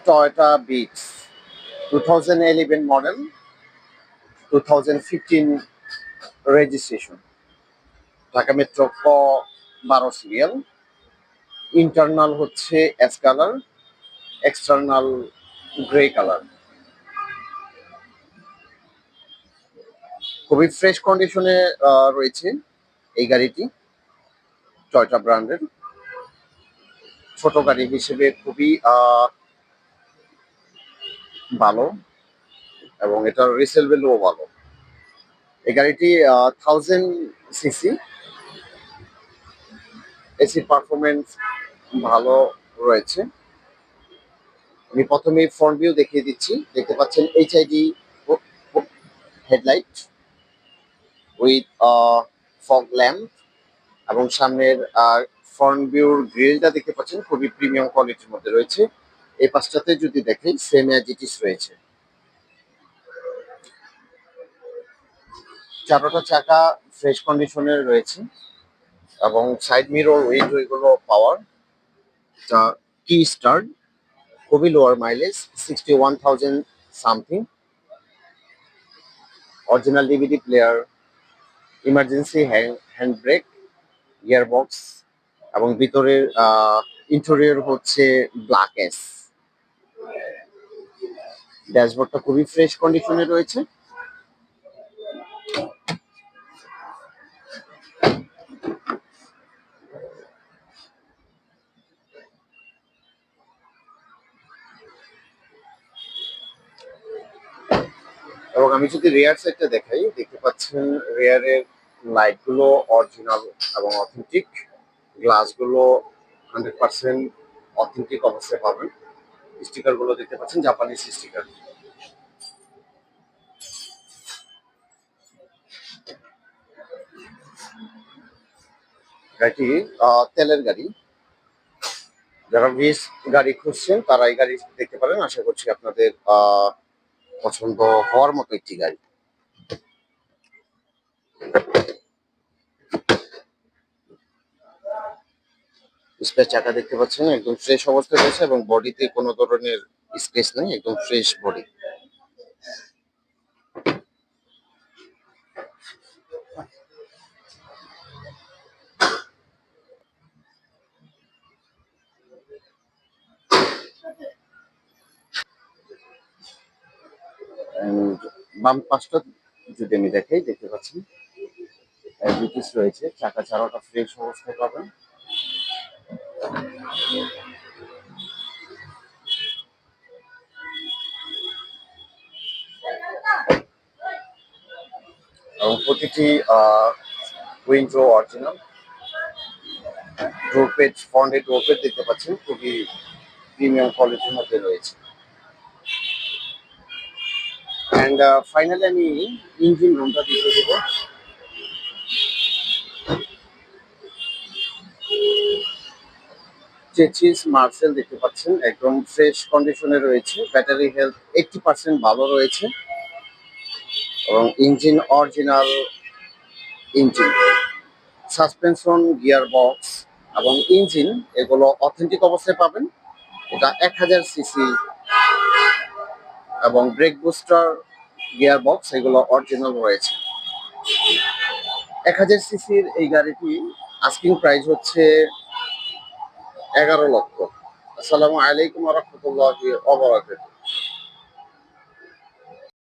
Toyota Vitz 2011 model, 2015 registration, Dhaka metro 12 serial. Internal হচ্ছে ash colour, external grey colour. খুবই fresh কন্ডিশনে রয়েছে এই গাড়িটি, টয়োটা ব্র্যান্ডের। ছোট গাড়ি হিসেবে খুবই ভালো এবং এটার রিসেল ভ্যালুও ভালো। এই গাড়িটি 1000 সিসি, এসির পারফরমেন্স ভালো রয়েছে। আমি প্রথমে ফ্রন্ট ভিউ দেখিয়ে দিচ্ছি। দেখতে পাচ্ছেন HID headlight with fog lamp, এবং সামনের ফ্রন্ট ভিউর গ্রিলটা দেখতে পাচ্ছেন খুবই প্রিমিয়াম কোয়ালিটির মধ্যে রয়েছে। এই পাশটাতে যদি দেখেন সেম অ্যাজ ইট ইজ রয়েছে। চারটা চাকা ফ্রেশ কন্ডিশনে রয়েছে এবং সাইড মিরর উইন্ডো এগুলো পাওয়ার। যা কি স্টার্ট, খুবই lower mileage, 61,000 something. Original DVD player, emergency hand brake, gear box, এবং ভিতরের ইন্টেরিয়র হচ্ছে ব্ল্যাক এস। ড্যাশবোর্ডটা খুবই ফ্রেশ কন্ডিশনে রয়েছে। এবং আমি যদি রেয়ার সাইডটা দেখাই, দেখতে পাচ্ছেন রেয়ারের লাইটগুলো অরিজিনাল এবং অথেন্টিক। গ্লাসগুলো 100% অথেন্টিক অবস্থায় পাবেন। স্টিকার গুলো দেখতে পাচ্ছেন জাপানিজ স্টিকার। গাড়িটি তেলের গাড়ি। যারা ভিএস গাড়ি খুঁজছেন তারা এই গাড়ি দেখতে পারেন। আশা করছি আপনাদের পছন্দ হওয়ার মতো একটি গাড়ি। স্পেস চাকা দেখতে পাচ্ছেন একদম ফ্রেশ অবস্থায় রয়েছে এবং বডিতে কোনো ধরনের স্ক্র্যাচ নেই, একদম ফ্রেশ বডি। বাম পাশটা যদি আমি দেখাই, দেখতে পাচ্ছেন ব্রিটিশ রয়েছে। চাকা চারোটা ফ্রেশ অবস্থায় পাবেন। এবং প্রতিটি উইন্ডো অরিজিনাল। ডোর পেজ, ফ্রন্টের ডোর পেজ দেখতে পাচ্ছেন খুবই প্রিমিয়াম কোয়ালিটির মধ্যে রয়েছে। অ্যান্ড ফাইনালি আমি ইঞ্জিন রুমটা দিতে দেবো। চেচিস মার্সেল দেখতে পাচ্ছেন একদম ফ্রেশ কন্ডিশনে রয়েছে। ব্যাটারি হেলথ 80% ভালো রয়েছে এবং engine original engine. Suspension, gear box এবং ইঞ্জিন এগুলো অথেন্টিক অবস্থায় পাবেন। এটা 1000 সিসি এবং ব্রেক বুস্টার, গিয়ার বক্স এগুলো অরিজিনাল রয়েছে। 1000 সিসির এই গাড়িটি আস্কিং প্রাইস হচ্ছে 11 লক্ষ। আসসালামু আলাইকুম ওয়া রাহমাতুল্লাহি ওয়া বারাকাতুহু।